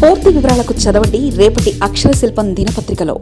పూర్తి వివరాలకు చదవండి రేపటి అక్షర శిల్పం దినపత్రికలో.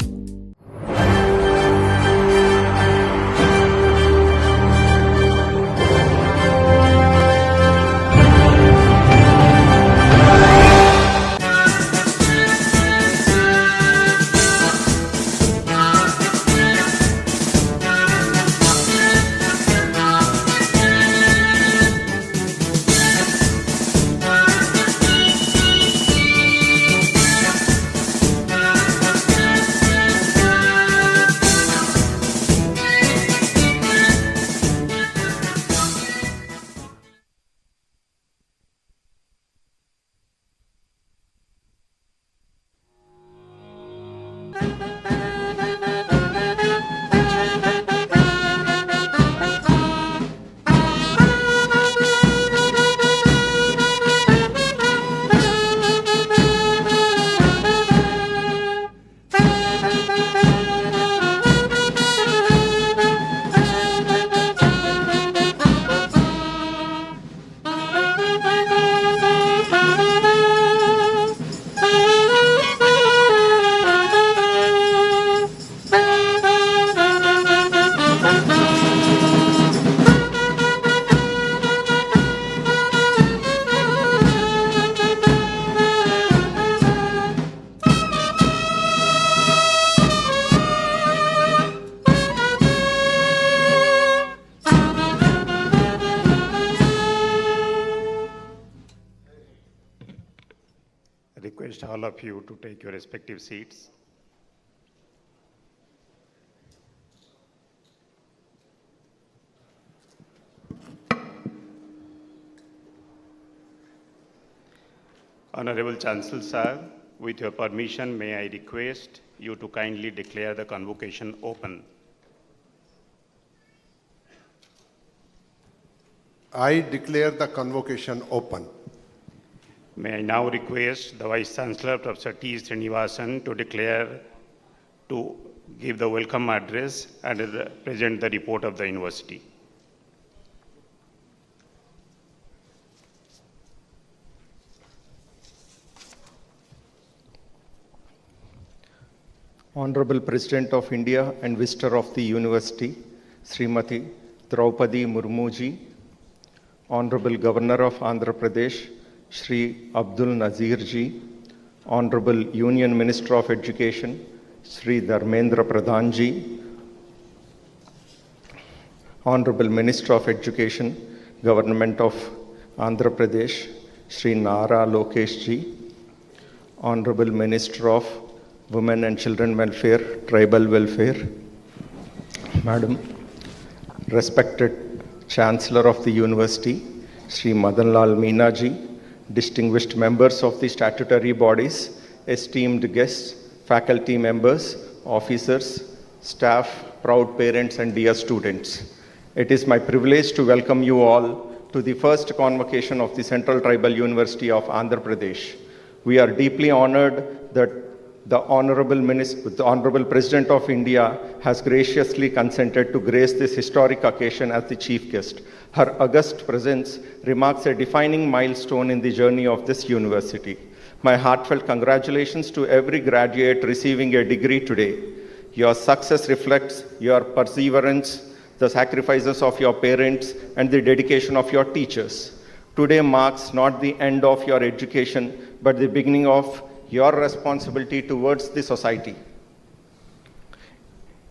Request all of you to take your respective seats. Honorable Chancellor Sir, with your permission, may I request you to kindly declare the convocation open. I declare the convocation open. May I now request the Vice Chancellor, Professor T. Srinivasan, to give the welcome address and present the report of the university. Honorable President of India and Visitor of the University, Srimati Draupadi Murmuji, Honorable Governor of Andhra Pradesh, Shri Abdul Nazir Ji, Honorable Union Minister of Education, Shri Dharmendra Pradhan Ji, Honorable Minister of Education, Government of Andhra Pradesh, Shri Nara Lokesh Ji, Honorable Minister of Women and Children Welfare, Tribal Welfare, Madam, respected Chancellor of the University, Shri Madan Lal Meena Ji, distinguished members of the statutory bodies, esteemed guests, faculty members, officers, staff, proud parents, and dear students. It is my privilege to welcome you all to the first convocation of the Central Tribal University of Andhra Pradesh. We are deeply honored that the Honorable President of India has graciously consented to grace this historic occasion as the chief guest. Her august presence remarks a defining milestone in the journey of this university. My heartfelt congratulations to every graduate receiving a degree today. Your success reflects your perseverance, the sacrifices of your parents, and the dedication of your teachers. Today marks not the end of your education, but the beginning of your responsibility towards the society.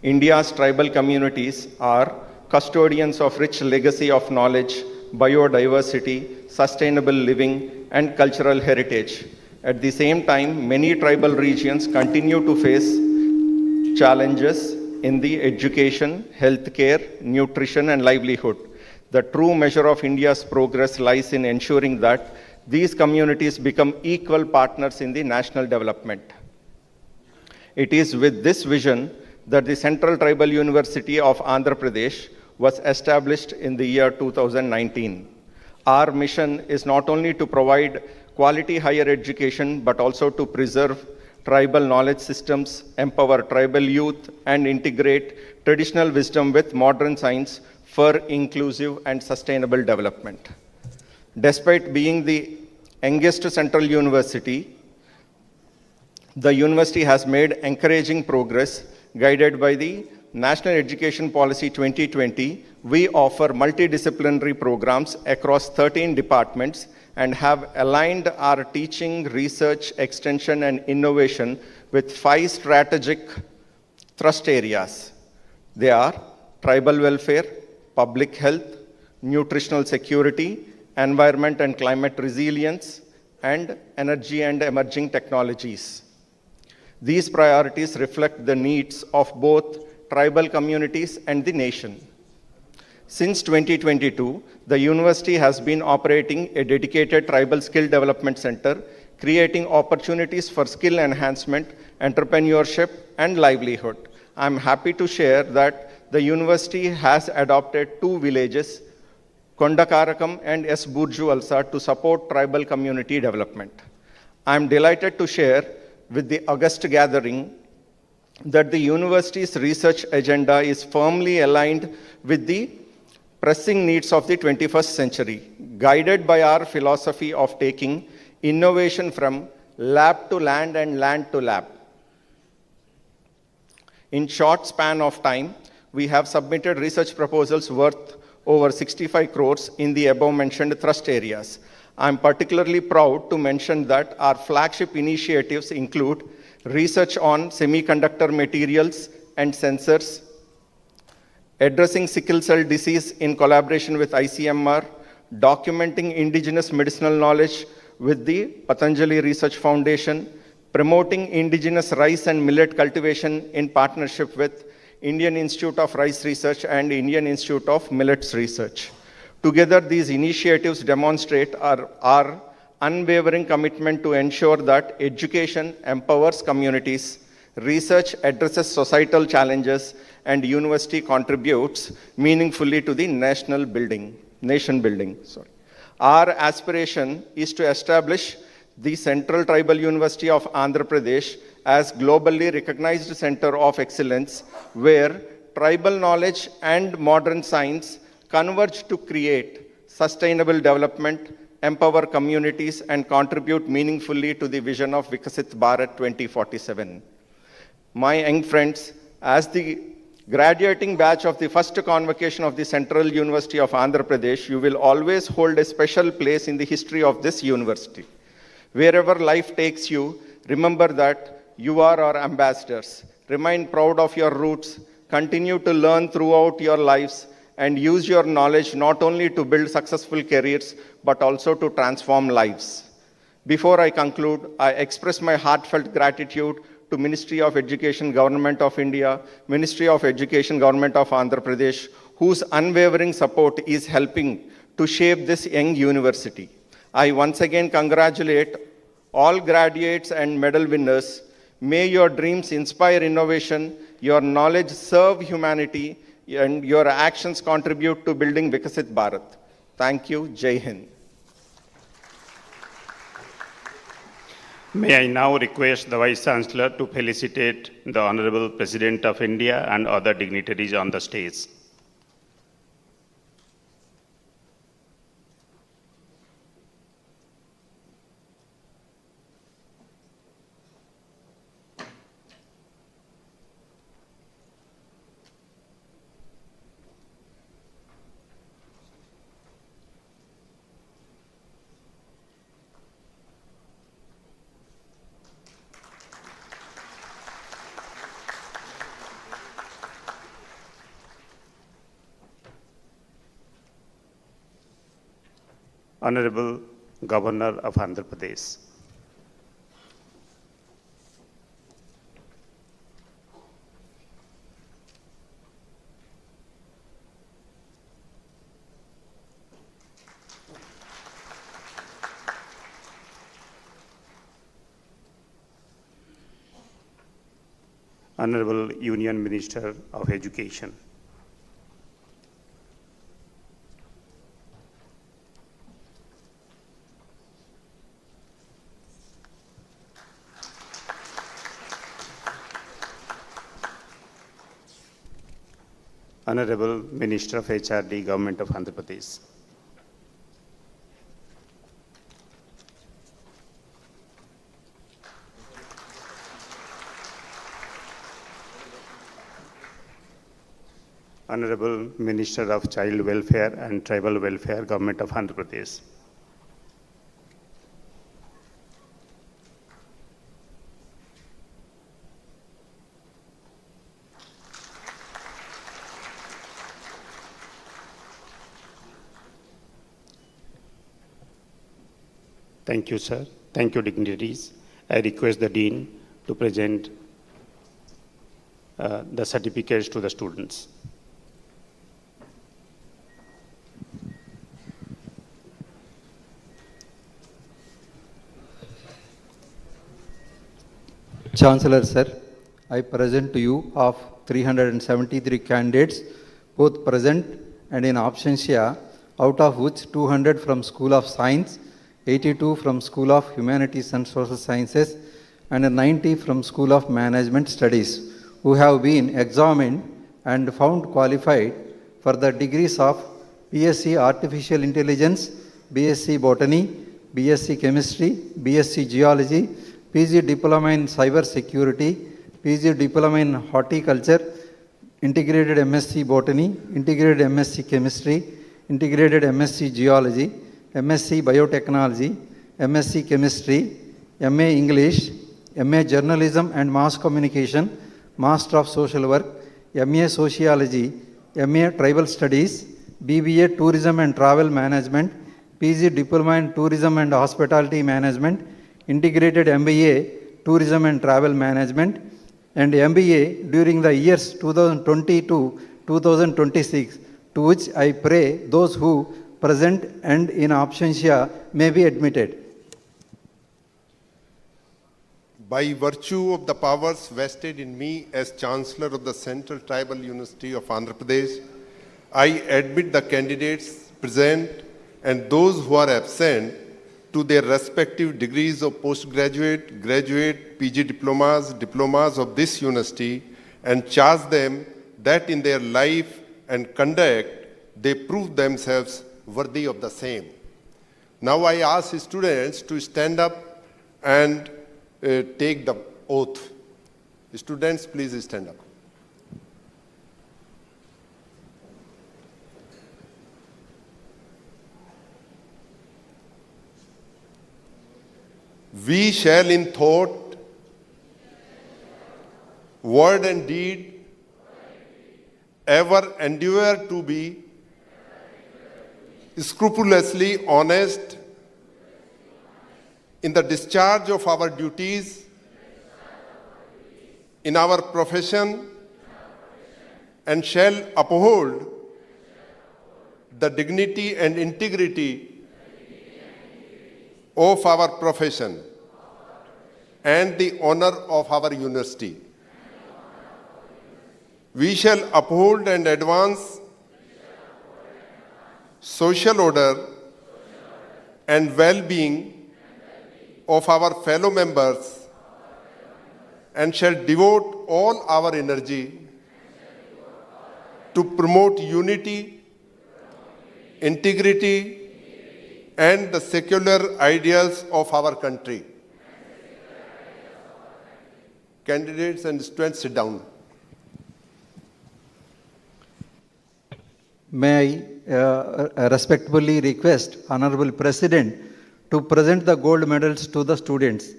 India's tribal communities are custodians of rich legacy of knowledge, biodiversity, sustainable living, and cultural heritage. At the same time, many tribal regions continue to face challenges in the education, healthcare, nutrition, and livelihood. The true measure of India's progress lies in ensuring that these communities become equal partners in the national development. It is with this vision that the Central Tribal University of Andhra Pradesh was established in the year 2019. Our mission is not only to provide quality higher education, but also to preserve tribal knowledge systems, empower tribal youth, and integrate traditional wisdom with modern science for inclusive and sustainable development. Despite being the youngest central university, The university has made encouraging progress guided by the National Education Policy 2020. We offer multidisciplinary programs across 13 departments and have aligned our teaching, research, extension, and innovation with 5 strategic thrust areas. They are tribal welfare, public health, nutritional security, environment and climate resilience, and energy and emerging technologies. These priorities reflect the needs of both tribal communities and the nation. Since 2022, the university has been operating a dedicated tribal skill development center, creating opportunities for skill enhancement, entrepreneurship, and livelihood. I'm happy to share that the university has adopted 2 villages, Kondakarakam and S. Burju Alsa, to support tribal community development. I'm delighted to share with the August gathering that the university's research agenda is firmly aligned with the pressing needs of the 21st century, guided by our philosophy of taking innovation from lab to land and land to lab. In short span of time, we have submitted research proposals worth over 65 crores in the above mentioned thrust areas. I'm particularly proud to mention that our flagship initiatives include research on semiconductor materials and sensors, addressing sickle cell disease in collaboration with ICMR, documenting indigenous medicinal knowledge with the Patanjali Research Foundation, promoting indigenous rice and millet cultivation in partnership with Indian Institute of Rice Research and Indian Institute of Millets Research. Together, these initiatives demonstrate our unwavering commitment to ensure that education empowers communities, research addresses societal challenges, and university contributes meaningfully to the nation building. Our aspiration is to establish the Central Tribal University of Andhra Pradesh as globally recognized center of excellence, where tribal knowledge and modern science converge to create sustainable development, empower communities, and contribute meaningfully to the vision of Vikasit Bharat 2047. My young friends, as the graduating batch of the first convocation of the Central University of Andhra Pradesh, you will always hold a special place in the history of this university. Wherever life takes you, remember that you are our ambassadors. Remain proud of your roots, continue to learn throughout your lives, and use your knowledge not only to build successful careers, but also to transform lives. Before I conclude, I express my heartfelt gratitude to Ministry of Education, Government of India, Ministry of Education, Government of Andhra Pradesh, whose unwavering support is helping to shape this young university. I once again congratulate all graduates and medal winners. May your dreams inspire innovation, your knowledge serve humanity, and your actions contribute to building Vikasit Bharat. Thank you. Jai Hind. May I now request the Vice Chancellor to felicitate the Honorable President of India and other dignitaries on the stage. Honorable Governor of Andhra Pradesh. Honorable Union Minister of Education. Honorable Minister of HRD, Government of Andhra Pradesh. Honorable Minister of Child Welfare and Tribal Welfare, Government of Andhra Pradesh. Thank you, sir. Thank you, dignitaries. I request the Dean to present the certificates to the students. Chancellor Sir, I present to you of 373 candidates, both present and in absentia, out of which 200 from School of Science, 82 from School of Humanities and Social Sciences, and 90 from School of Management Studies, who have been examined and found qualified for the degrees of BSc Artificial Intelligence, BSc Botany, BSc Chemistry, BSc Geology, PG Diploma in Cyber Security, PG Diploma in Horticulture, Integrated MSc Botany, Integrated MSc Chemistry, Integrated MSc Geology, MSc Biotechnology, MSc Chemistry, MA English, MA Journalism and Mass Communication, Master of Social Work, MA Sociology, MA Tribal Studies, BBA Tourism and Travel Management, PG Diploma in Tourism and Hospitality Management, Integrated MBA Tourism and Travel Management, and MBA during the years 2020 to 2026, to which I pray those who present and in absentia may be admitted. By virtue of the powers vested in me as Chancellor of the Central Tribal University of Andhra Pradesh, I admit the candidates present and those who are absent to their respective degrees of postgraduate, graduate, PG diplomas of this university, and charge them that in their life and conduct they prove themselves worthy of the same. Now I ask students to stand up and take the oath. Students, please stand up. We shall in thought, word and deed ever endeavor to be scrupulously honest in the discharge of our duties in our profession, and shall uphold the dignity and integrity of our profession and the honor of our university. We shall uphold and advance social order and well-being of our fellow members, and shall devote all our energy to promote unity, integrity, and the secular ideals of our country. Candidates and students, sit down. May I respectfully request Honorable President to present the gold medals to the students.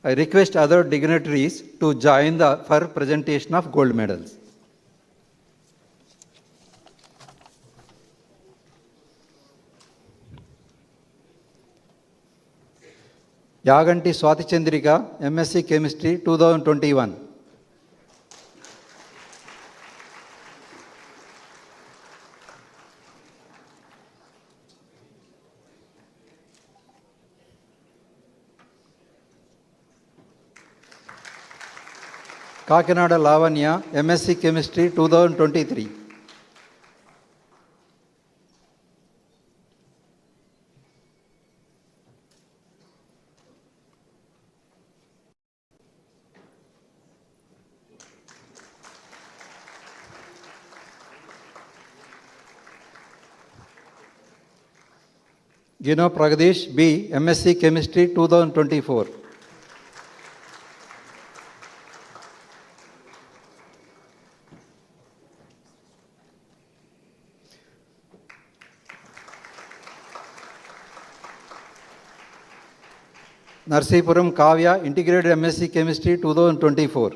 I request other dignitaries to join for presentation of gold medals. Yaganti Swati Chandrika, MSc Chemistry 2021. Kakinada Lavanya, MSc Chemistry 2023. Gino Pragadish B, MSc Chemistry 2024. Narsipuram Kavya, Integrated MSc Chemistry 2024.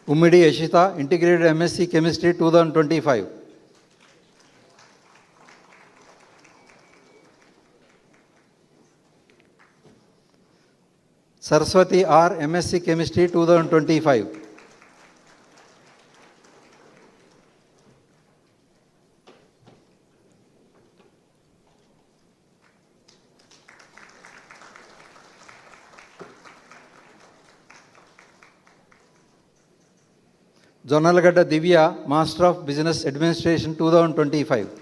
Ummidi Yashita, Integrated MSc Chemistry 2025. Saraswati R, MSc Chemistry 2025. Jonalagada Divya, Master of Business Administration 2025.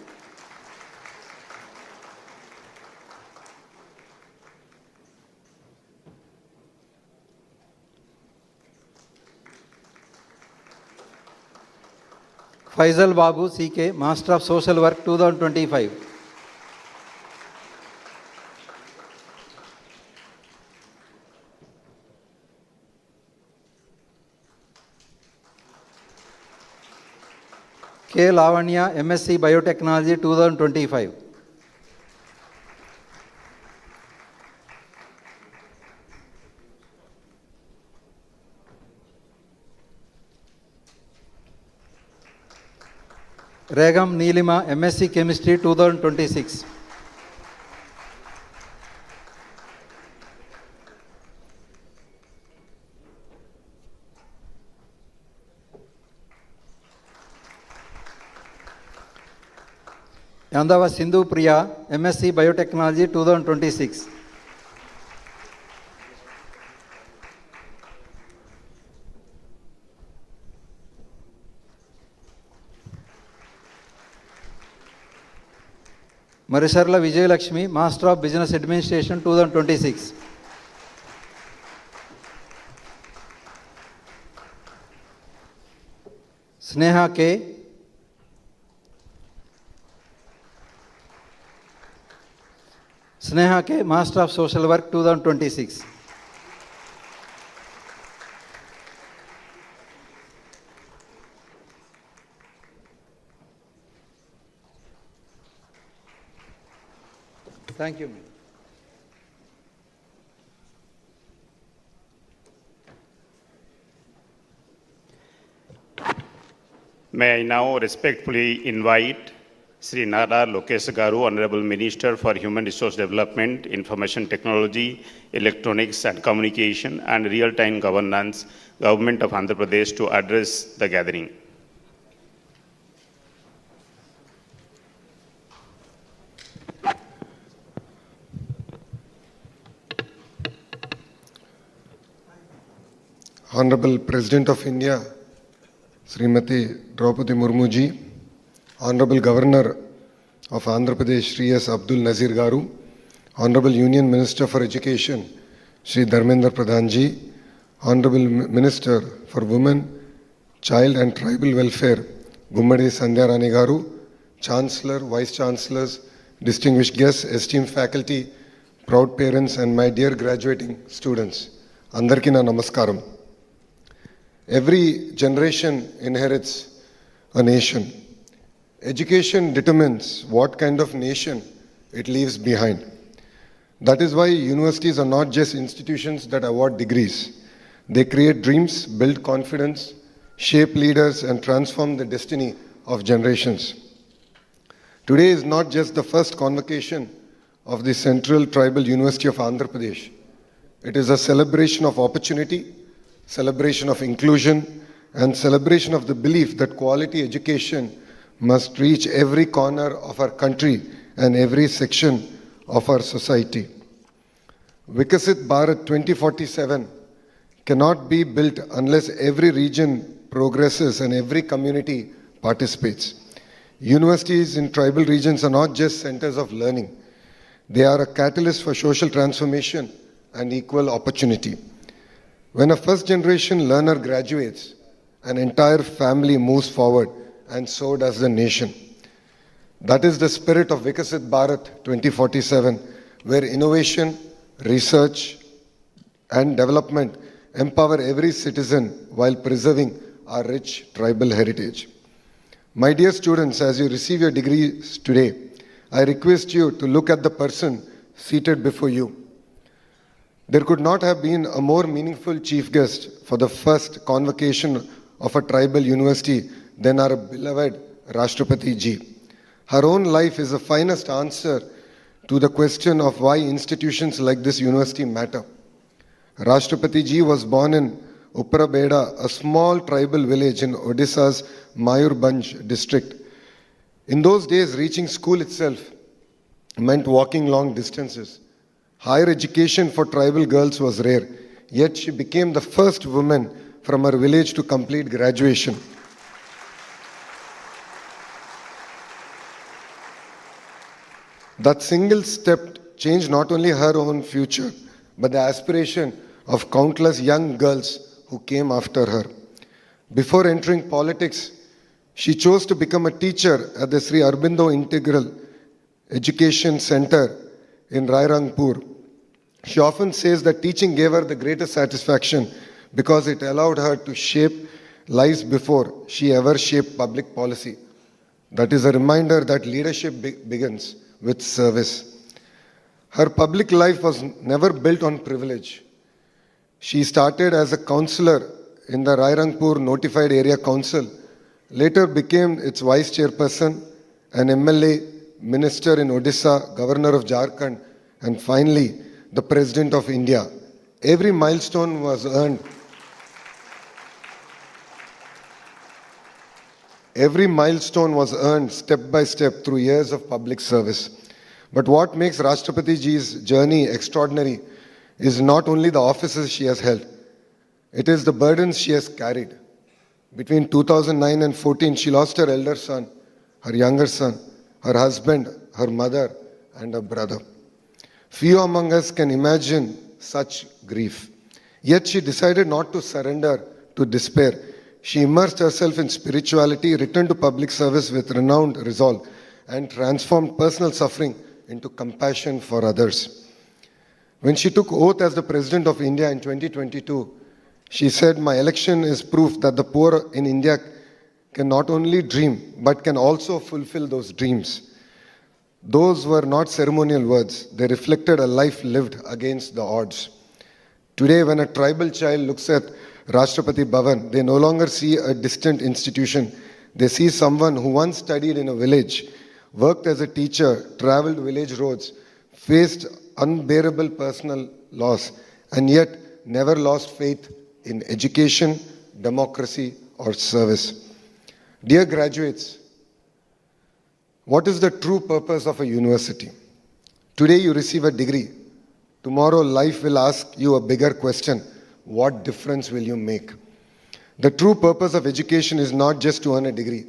Faisal Babu CK, Master of Social Work 2025. K. Lavanya, MSc Biotechnology 2025. Regam Neelima, MSc Chemistry 2026. Yandava Sindhu Priya, MSc Biotechnology 2026. Marisharla Vijay Lakshmi, Master of Business Administration 2026. Sneha K. Sneha K, Master of Social Work 2026. Thank you. May I now respectfully invite Sri Nara Lokesh Garu, Honorable Minister for Human Resource Development, Information Technology, Electronics and Communication and Real-Time Governance, Government of Andhra Pradesh to address the gathering. Honorable President of India, Srimati Draupadi Murmu ji, Honorable Governor of Andhra Pradesh, Sri S. Abdul Nazir Garu, Honorable Union Minister for Education, Sri Dharmendra Pradhan ji, Honorable Minister for Women, Child and Tribal Welfare, Gummadi Sandhya Rani Garu, Chancellor, Vice Chancellors, distinguished guests, esteemed faculty, proud parents and my dear graduating students, Andarki na namaskaram. Every generation inherits a nation. Education determines what kind of nation it leaves behind. That is why universities are not just institutions that award degrees. They create dreams, build confidence, shape leaders, and transform the destiny of generations. Today is not just the first convocation of the Central Tribal University of Andhra Pradesh. It is a celebration of opportunity, celebration of inclusion, and celebration of the belief that quality education must reach every corner of our country and every section of our society. Vikasit Bharat 2047 cannot be built unless every region progresses and every community participates. Universities in tribal regions are not just centers of learning. They are a catalyst for social transformation and equal opportunity. When a first generation learner graduates, an entire family moves forward, and so does the nation. That is the spirit of Vikasit Bharat 2047, where innovation, research, and development empower every citizen while preserving our rich tribal heritage. My dear students, as you receive your degrees today, I request you to look at the person seated before you. There could not have been a more meaningful chief guest for the first convocation of a tribal university than our beloved Rashtrapati ji. Her own life is the finest answer to the question of why institutions like this university matter. Rashtrapati ji was born in Upparabeda, a small tribal village in Odisha's Mayurbhanj district. In those days, reaching school itself meant walking long distances. Higher education for tribal girls was rare, yet she became the first woman from her village to complete graduation. That single step changed not only her own future, but the aspiration of countless young girls who came after her. Before entering politics, she chose to become a teacher at the Sri Aurobindo Integral Education Center in Rairangpur. She often says that teaching gave her the greatest satisfaction because it allowed her to shape lives before she ever shaped public policy. That is a reminder that leadership begins with service. Her public life was never built on privilege. She started as a councillor in the Rairangpur Notified Area Council, later became its vice chairperson, an MLA, minister in Odisha, governor of Jharkhand, and finally the President of India. Every milestone was earned. Every milestone was earned step by step through years of public service. But what makes Rashtrapati ji's journey extraordinary is not only the offices she has held, it is the burdens she has carried. Between 2009 and 14, she lost her elder son, her younger son, her husband, her mother, and her brother. Few among us can imagine such grief. Yet she decided not to surrender to despair. She immersed herself in spirituality, returned to public service with renowned resolve, and transformed personal suffering into compassion for others. When she took oath as the President of India in 2022, she said, "My election is proof that the poor in India can not only dream, but can also fulfill those dreams." Those were not ceremonial words. They reflected a life lived against the odds. Today, when a tribal child looks at Rashtrapati Bhavan, they no longer see a distant institution. They see someone who once studied in a village, worked as a teacher, traveled village roads, faced unbearable personal loss, and yet never lost faith in education, democracy, or service. Dear graduates, what is the true purpose of a university? Today you receive a degree. Tomorrow life will ask you a bigger question. What difference will you make? The true purpose of education is not just to earn a degree.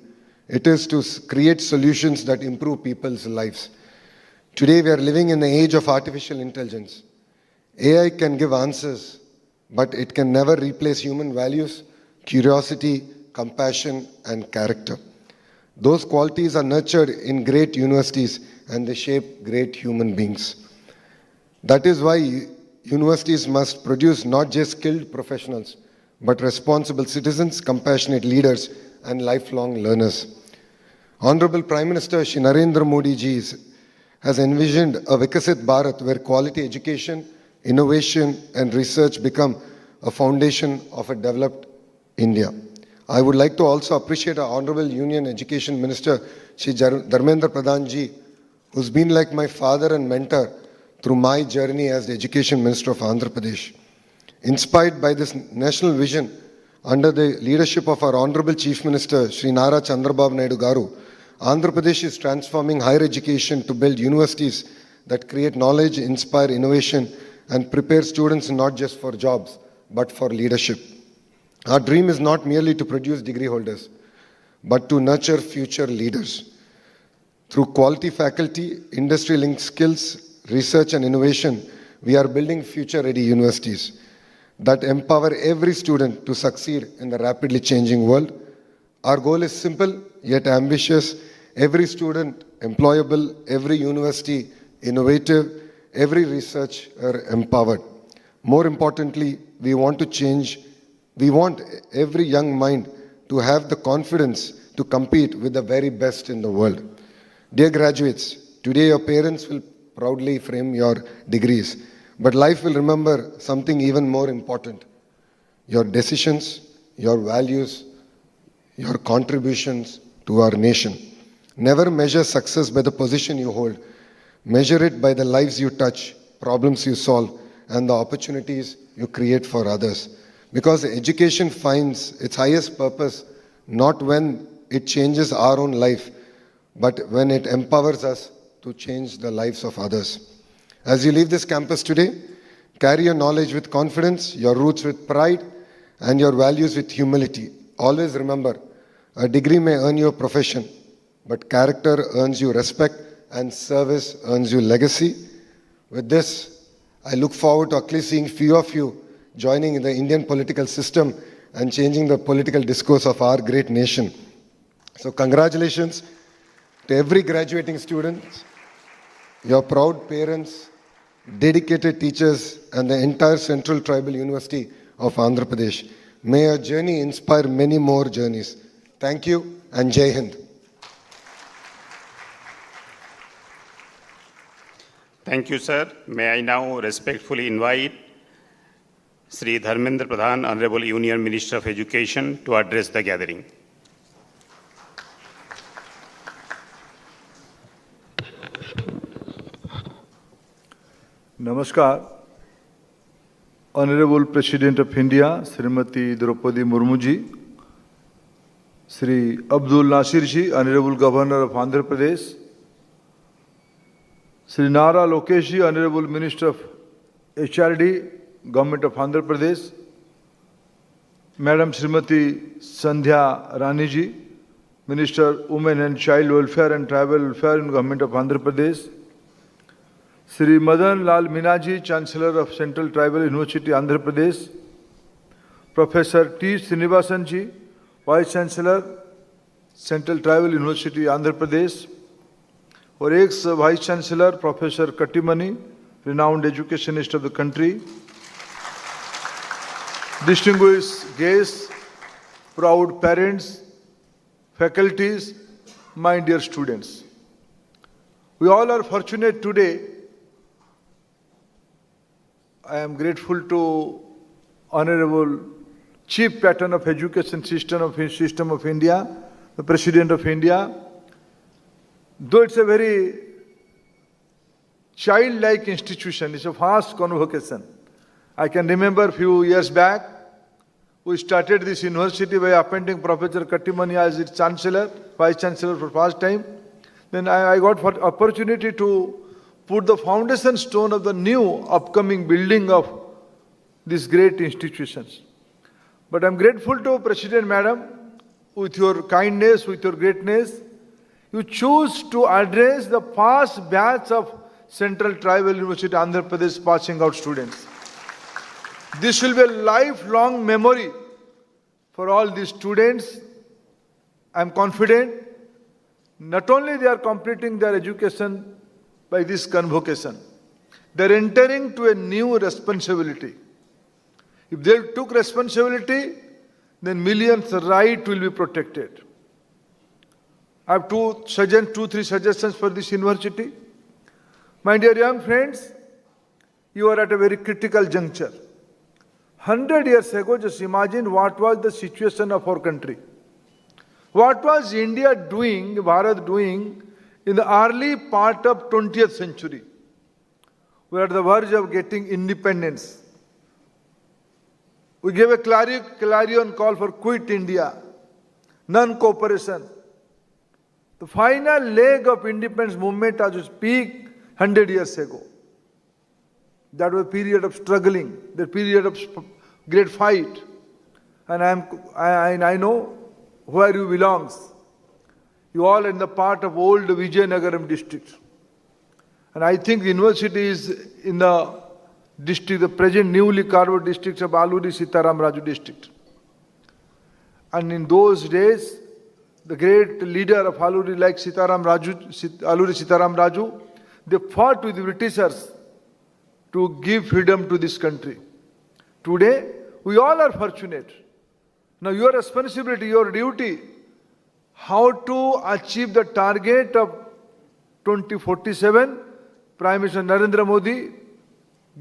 It is to create solutions that improve people's lives. Today we are living in the age of artificial intelligence. AI can give answers, but it can never replace human values, curiosity, compassion, and character. Those qualities are nurtured in great universities and they shape great human beings. That is why universities must produce not just skilled professionals, but responsible citizens, compassionate leaders, and lifelong learners. Honorable Prime Minister Shri Narendra Modi ji has envisioned a Vikasit Bharat where quality education, innovation, and research become a foundation of a developed India. I would like to also appreciate our Honorable Union Education Minister Shri Dharmendra Pradhan ji, who's been like my father and mentor through my journey as the Education Minister of Andhra Pradesh. Inspired by this national vision, under the leadership of our Honorable Chief Minister Shri Nara Chandrababu Naidu Garu, Andhra Pradesh is transforming higher education to build universities that create knowledge, inspire innovation, and prepare students not just for jobs, but for leadership. Our dream is not merely to produce degree holders, but to nurture future leaders. Through quality faculty, industry-linked skills, research and innovation, we are building future-ready universities that empower every student to succeed in the rapidly changing world. Our goal is simple yet ambitious. Every student employable, every university innovative, every researcher empowered. More importantly, we want to change. We want every young mind to have the confidence to compete with the very best in the world. Dear graduates, today your parents will proudly frame your degrees, but life will remember something even more important: your decisions, your values, your contributions to our nation. Never measure success by the position you hold. Measure it by the lives you touch, problems you solve, and the opportunities you create for others. Because education finds its highest purpose not when it changes our own life, but when it empowers us to change the lives of others. As you leave this campus today, carry your knowledge with confidence, your roots with pride, and your values with humility. Always remember, a degree may earn you a profession, but character earns you respect and service earns you legacy. With this, I look forward to at least seeing few of you joining in the Indian political system and changing the political discourse of our great nation. So congratulations to every graduating student, your proud parents, dedicated teachers, and the entire Central Tribal University of Andhra Pradesh. May your journey inspire many more journeys. Thank you and Jai Hind. Thank you, sir. May I now respectfully invite Sri Dharmendra Pradhan, Honorable Union Minister of Education, to address the gathering. Namaskar. Honorable President of India, Srimati Draupadi Murmu ji, Sri Abdul Nasir ji, Honorable Governor of Andhra Pradesh, Sri Nara Lokesh ji, Honorable Minister of HRD, Government of Andhra Pradesh, Madam Srimati Sandhya Rani ji, Minister Women and Child Welfare and Tribal Welfare in Government of Andhra Pradesh, Sri Madan Lal Minaji, Chancellor of Central Tribal University, Andhra Pradesh, Professor T. Srinivasan ji, Vice Chancellor, Central Tribal University, Andhra Pradesh, और ex Vice Chancellor, Professor Kattimani, renowned educationist of the country, distinguished guests, proud parents, faculties, my dear students. We all are fortunate today. I am grateful to Honorable Chief Patron of Education System of India, the President of India. Though it's a very childlike institution, it's a vast convocation. I can remember a few years back, we started this university by appointing Professor Kattimani as its Chancellor, Vice Chancellor for first time. Then I got opportunity to put the foundation stone of the new upcoming building of these great institutions. But I'm grateful to President Madam, with your kindness, with your greatness, you choose to address the past batch of Central Tribal University, Andhra Pradesh passing out students. This will be a lifelong memory for all these students. I'm confident not only they are completing their education by this convocation, they're entering to a new responsibility. If they took responsibility, then millions' rights will be protected. I have two, three suggestions for this university. My dear young friends, you are at a very critical juncture. 100 years ago, just imagine what was the situation of our country. What was India doing, Bharat doing in the early part of 20th century? We are at the verge of getting independence. We gave a clarion call for quit India, non-cooperation. The final leg of independence movement as we speak 100 years ago. That was a period of struggling, the period of great fight. And I know where you belong. You all in the part of old Vijayanagaram district. And I think the university is in the district, the present newly carved district of Alluri Sitaram Raju district. And in those days, the great leader of Alluri like Alluri Sitaram Raju, they fought with the Britishers to give freedom to this country. Today, we all are fortunate. Now your responsibility, your duty, how to achieve the target of 2047, Prime Minister Narendra Modi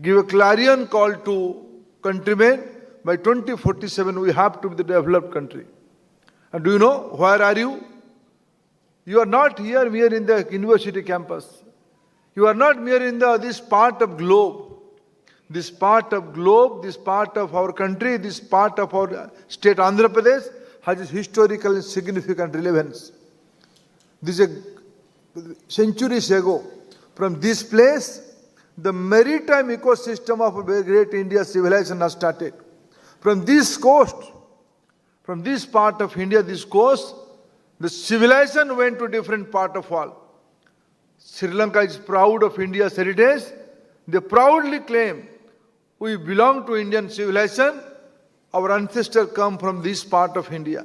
give a clarion call to countrymen, by 2047 we have to be the developed country. And do you know, where are you? You are not here mere in the university campus. You are not mere in this part of globe. This part of globe, this part of our country, this part of our state Andhra Pradesh has historical and significant relevance. This is centuries ago. From this place, the maritime ecosystem of a great India civilization has started. From this coast, from this part of India, this coast, the civilization went to different part of world. Sri Lanka is proud of India's heritage. They proudly claim, we belong to Indian civilization. Our ancestors come from this part of India.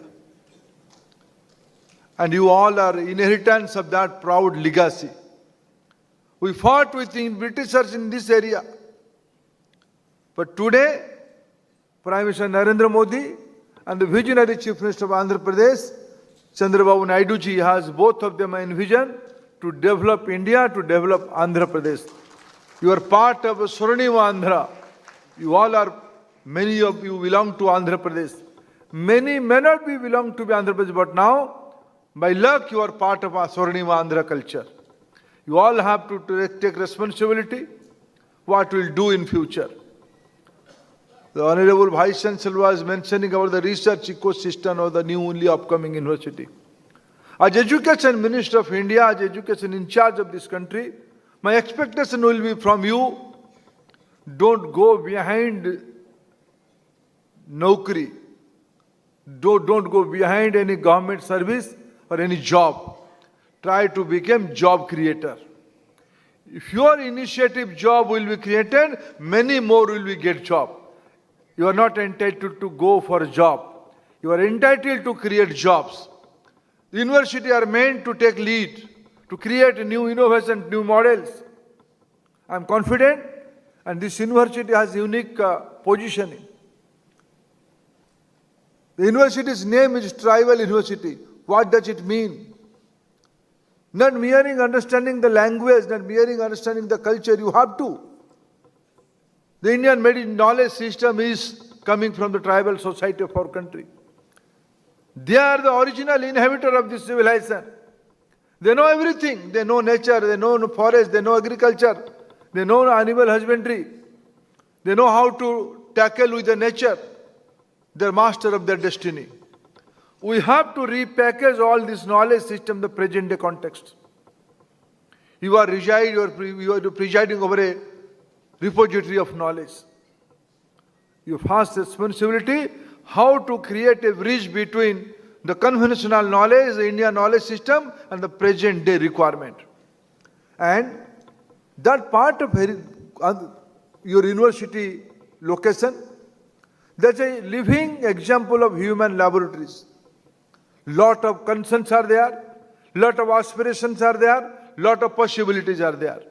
And you all are inheritors of that proud legacy. We fought with the Britishers in this area. But today, Prime Minister Narendra Modi and the visionary Chief Minister of Andhra Pradesh, Chandrababu Naidu ji, has both of them envisioned to develop India, to develop Andhra Pradesh. You are part of Swarnima Andhra. You all are, many of you belong to Andhra Pradesh. Many may not be belong to Andhra Pradesh, but now, by luck, you are part of our Swarnima Andhra culture. You all have to take responsibility, what we'll do in future. The Honorable Vice Chancellor was mentioning about the research ecosystem of the newly upcoming university. As Education Minister of India, as Education in charge of this country, my expectation will be from you, don't go behind Naukri. Don't go behind any government service or any job. Try to become job creator. If your initiative job will be created, many more will be get job. You are not entitled to go for a job. You are entitled to create jobs. The university are meant to take lead, to create new innovation, new models. I am confident, and this university has unique positioning. The university's name is Tribal University. What does it mean? Not merely understanding the language, not merely understanding the culture, you have to. The Indian knowledge system is coming from the tribal society of our country. They are the original inhabitor of this civilization. They know everything. They know nature, they know forest, they know agriculture, they know animal husbandry. They know how to tackle with the nature. They are master of their destiny. We have to repackage all this knowledge system in the present day context. You are presiding over a repository of knowledge. Your first responsibility, how to create a bridge between the conventional knowledge, the Indian knowledge system, and the present day requirement. And that part of your university location, that's a living example of human laboratories. Lot of concerns are there, lot of aspirations are there, lot of possibilities are there.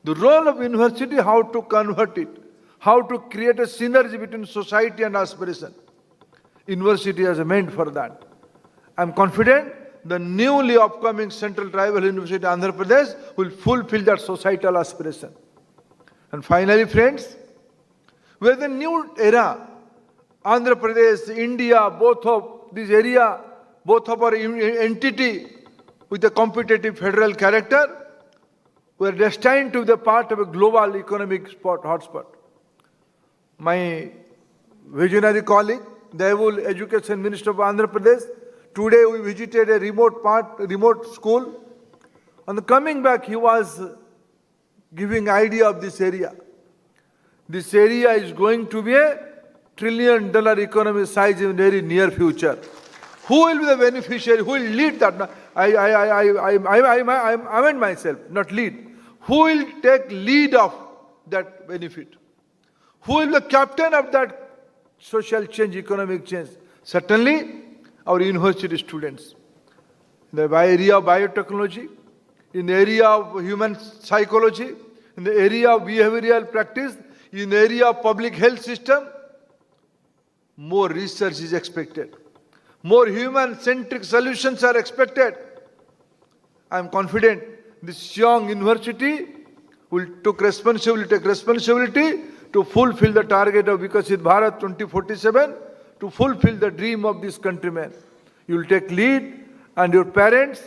The role of university, how to convert it, how to create a synergy between society and aspiration. University is meant for that. I am confident the newly upcoming Central Tribal University Andhra Pradesh will fulfill that societal aspiration. And finally, friends, we are the new era. Andhra Pradesh, India, both of this area, both of our entity with a competitive federal character, we are destined to be the part of a global economic hotspot. My visionary colleague, the able Education Minister of Andhra Pradesh, today we visited a remote school. On coming back, he was giving idea of this area. This area is going to be a $1 trillion economy size in very near future. Who will be the beneficiary? Who will lead that? I meant myself, not lead. Who will take lead of that benefit? Who will be the captain of that social change, economic change? Certainly, our university students. In the area of biotechnology, in the area of human psychology, in the area of behavioral practice, in the area of public health system, more research is expected. More human-centric solutions are expected. I am confident this young university will take responsibility to fulfill the target of Vikasit Bharat 2047, to fulfill the dream of this countrymen. You will take lead, and your parents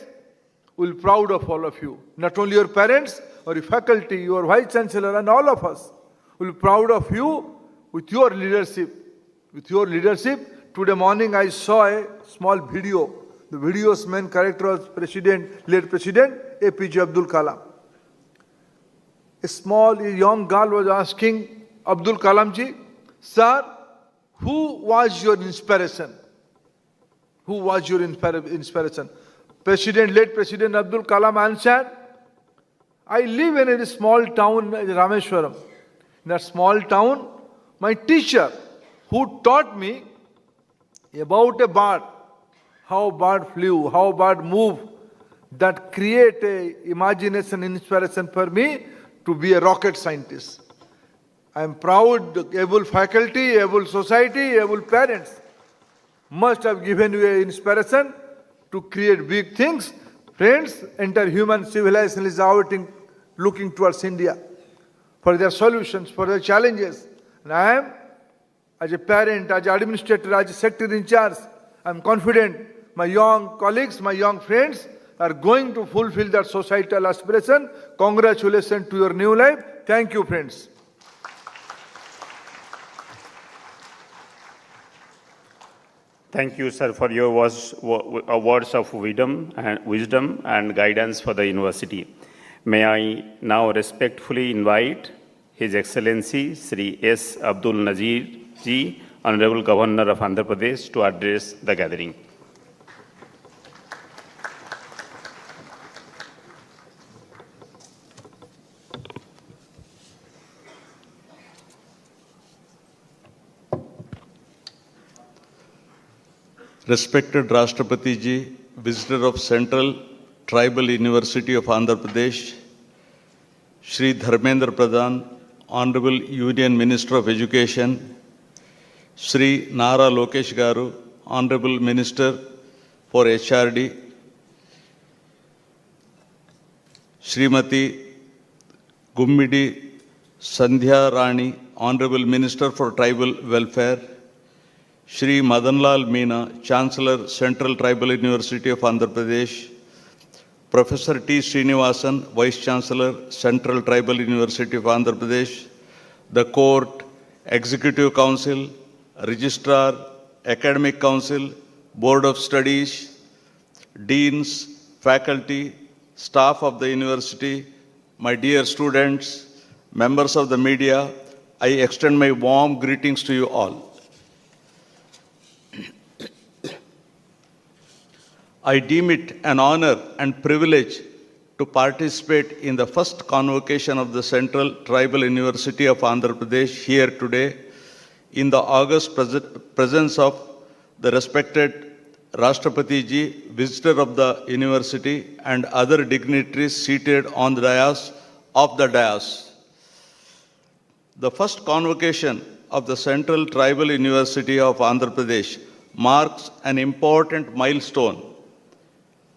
will be proud of all of you. Not only your parents, or your faculty, your Vice Chancellor, and all of us will be proud of you with your leadership. With your leadership, today morning I saw a small video. The video's main character was late President APJ Abdul Kalam. A young girl was asking Abdul Kalam ji, sir, who was your inspiration? Who was your inspiration? Late President Abdul Kalam answered, I live in a small town, Rameshwaram. In that small town, my teacher, who taught me about a bird, how bird flew, how bird moved, that create a imagination, inspiration for me to be a rocket scientist. I am proud, able faculty, able society, able parents must have given you an inspiration to create big things. Friends, entire human civilization is out looking towards India for their solutions, for their challenges. And I am, as a parent, as an administrator, as a secretary in charge, I am confident my young colleagues, my young friends are going to fulfill that societal aspiration. Congratulations to your new life. Thank you, friends. Thank you, sir, for your words of wisdom and guidance for the university. May I now respectfully invite His Excellency Sri S. Abdul Nazir Ji, Honorable Governor of Andhra Pradesh, to address the gathering. Respected Rashtrapati Ji, Visitor of Central Tribal University of Andhra Pradesh, Shri Dharmendra Pradhan, Honorable Union Minister of Education, Shri Nara Lokesh Garu, Honorable Minister for HRD, Srimati Gummidi Sandhya Rani, Honorable Minister for Tribal Welfare, Shri Madanlal Meena, Chancellor, Central Tribal University of Andhra Pradesh, Professor T. Srinivasan, Vice Chancellor, Central Tribal University of Andhra Pradesh, the Court, Executive Council, Registrar, Academic Council, Board of Studies, Deans, Faculty, staff of the university, my dear students, members of the media, I extend my warm greetings to you all. I deem it an honor and privilege to participate in the first convocation of the Central Tribal University of Andhra Pradesh here today in the august presence of the respected Rashtrapati Ji, Visitor of the University, and other dignitaries seated on the dais. The first convocation of the Central Tribal University of Andhra Pradesh marks an important milestone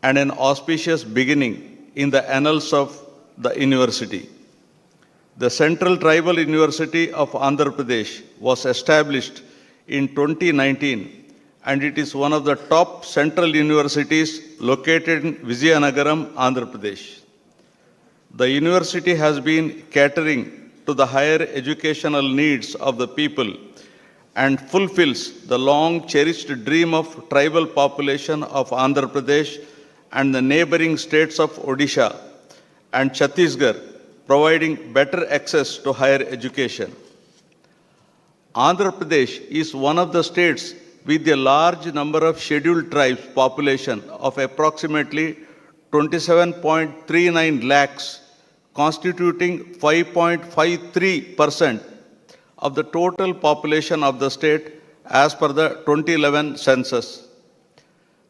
and an auspicious beginning in the annals of the university. The Central Tribal University of Andhra Pradesh was established in 2019, and it is one of the top central universities located in Vizianagaram, Andhra Pradesh. The university has been catering to the higher educational needs of the people and fulfills the long-cherished dream of tribal population of Andhra Pradesh and the neighboring states of Odisha and Chhattisgarh, providing better access to higher education. Andhra Pradesh is one of the states with a large number of scheduled tribes population of approximately 27.39 lakhs, constituting 5.53% of the total population of the state as per the 2011 census.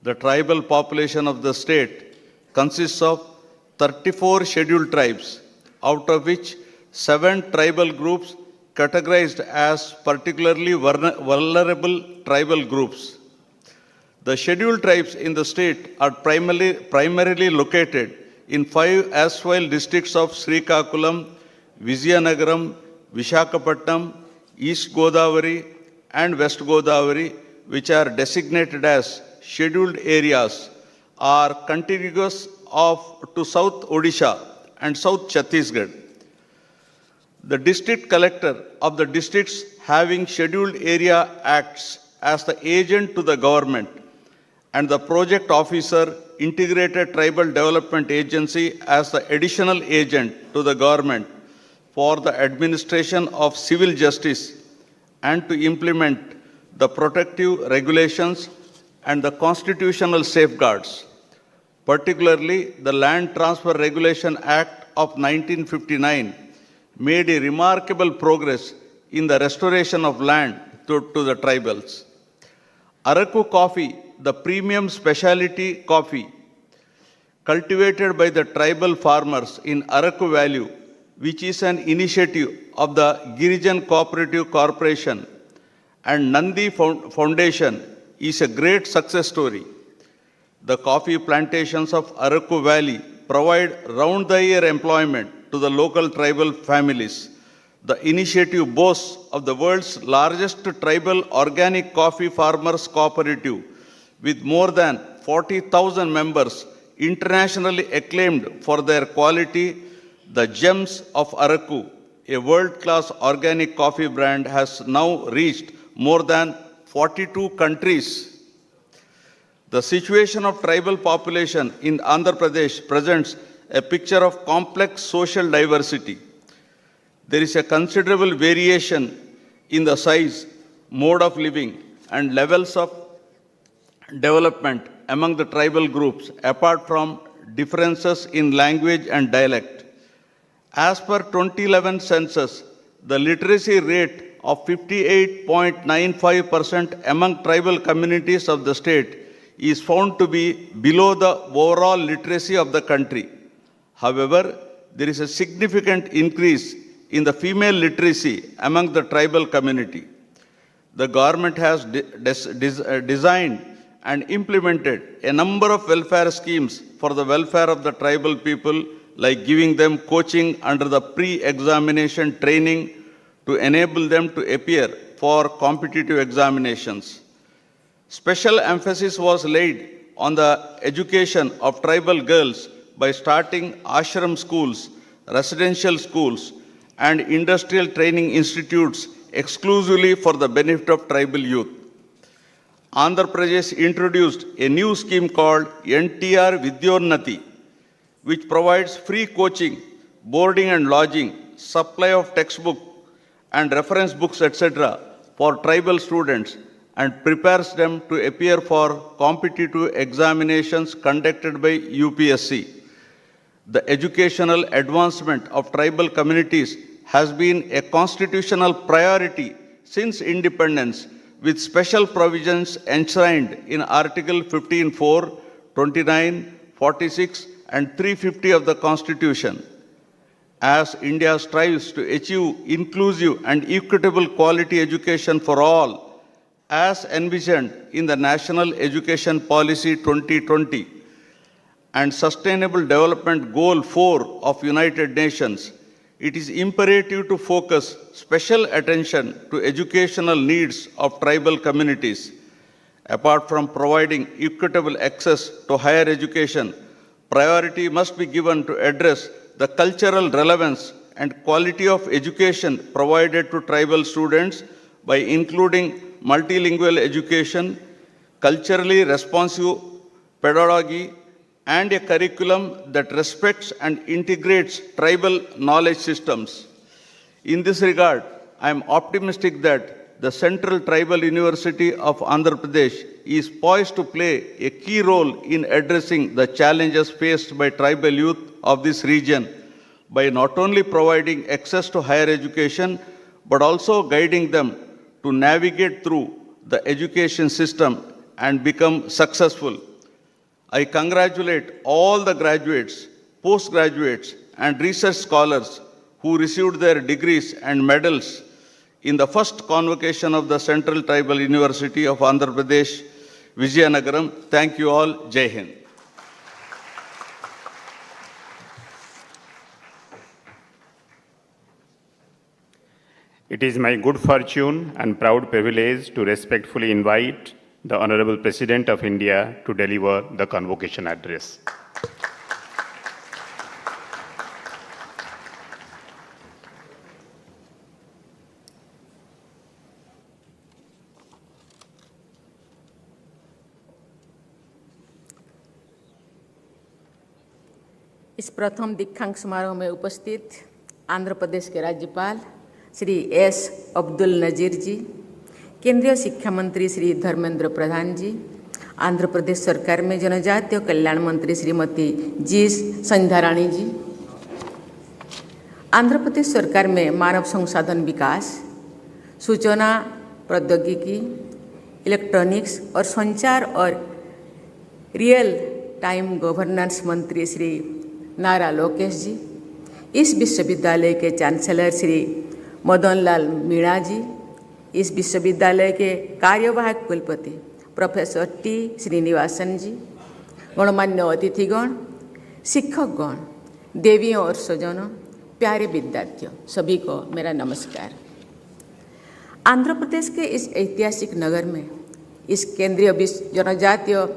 The tribal population of the state consists of 34 scheduled tribes, out of which 7 tribal groups categorized as particularly vulnerable tribal groups. The scheduled tribes in the state are primarily located in 5 erstwhile districts of Srikakulam, Vizianagaram, Vishakhapatnam, East Godavari, and West Godavari, which are designated as scheduled areas, are contiguous to South Odisha and South Chhattisgarh. The district collector of the districts having scheduled area acts as the agent to the government, and the project officer, Integrated Tribal Development Agency, as the additional agent to the government for the administration of civil justice and to implement the protective regulations and the constitutional safeguards. Particularly, the Land Transfer Regulation Act of 1959 made a remarkable progress in the restoration of land to the tribals. Araku coffee, the premium specialty coffee cultivated by the tribal farmers in Araku Valley, which is an initiative of the Girijan Cooperative Corporation and Nandi Foundation, is a great success story. The coffee plantations of Araku Valley provide round-the-year employment to the local tribal families. The initiative boasts of the world's largest tribal organic coffee farmers cooperative, with more than 40,000 members, internationally acclaimed for their quality. The Gems of Araku, a world-class organic coffee brand, has now reached more than 42 countries. The situation of tribal population in Andhra Pradesh presents a picture of complex social diversity. There is a considerable variation in the size, mode of living, and levels of development among the tribal groups, apart from differences in language and dialect. As per 2011 census, the literacy rate of 58.95% among tribal communities of the state is found to be below the overall literacy of the country. However, there is a significant increase in the female literacy among the tribal community. The government has designed and implemented a number of welfare schemes for the welfare of the tribal people, like giving them coaching under the pre-examination training to enable them to appear for competitive examinations. Special emphasis was laid on the education of tribal girls by starting ashram schools, residential schools, and industrial training institutes exclusively for the benefit of tribal youth. Andhra Pradesh introduced a new scheme called NTR Vidyonnati, which provides free coaching, boarding and lodging, supply of textbook and reference books, etc. for tribal students, and prepares them to appear for competitive examinations conducted by UPSC. The educational advancement of tribal communities has been a constitutional priority since independence, with special provisions enshrined in Article 15(4), 29, 46, and 350 of the Constitution. As India strives to achieve inclusive and equitable quality education for all, as envisioned in the National Education Policy 2020 and Sustainable Development Goal 4 of United Nations, it is imperative to focus special attention to educational needs of tribal communities. Apart from providing equitable access to higher education, priority must be given to address the cultural relevance and quality of education provided to tribal students by including multilingual education, culturally responsive pedagogy, and a curriculum that respects and integrates tribal knowledge systems. In this regard, I am optimistic that the Central Tribal University of Andhra Pradesh is poised to play a key role in addressing the challenges faced by tribal youth of this region by not only providing access to higher education, but also guiding them to navigate through the education system and become successful. I congratulate all the graduates, postgraduates, and research scholars who received their degrees and medals in the first convocation of the Central Tribal University of Andhra Pradesh, Vizianagaram. Thank you all. Jai Hind. It is my good fortune and proud privilege to respectfully invite the Honorable President of India to deliver the convocation address. इस प्रथम दीक्षांत समारोह में उपस्थित आंध्र प्रदेश के राज्यपाल Shri S Abdul Nazeer जी, केंद्रीय शिक्षा मंत्री श्री धर्मेंद्र प्रधान जी, आंध्र प्रदेश सरकार में जनजातीय कल्याण मंत्री श्रीमती जी संध्या रानी जी, आंध्र प्रदेश सरकार में मानव संसाधन विकास, सूचना प्रौद्योगिकी, इलेक्ट्रॉनिक्स और संचार और रियल टाइम गवर्नेंस मंत्री श्री नारा लोकेश जी, इस विश्वविद्यालय के चांसलर श्री मदन लाल मीणा जी, इस विश्वविद्यालय के कार्यवाहक कुलपति प्रोफेसर टी श्रीनिवासन जी, गणमान्य अतिथिगण, शिक्षकगण, देवियों और स्वजनों, प्यारे विद्यार्थियों, सभी को मेरा नमस्कार। आंध्र प्रदेश के इस ऐतिहासिक नगर में इस केंद्रीय जनजातीय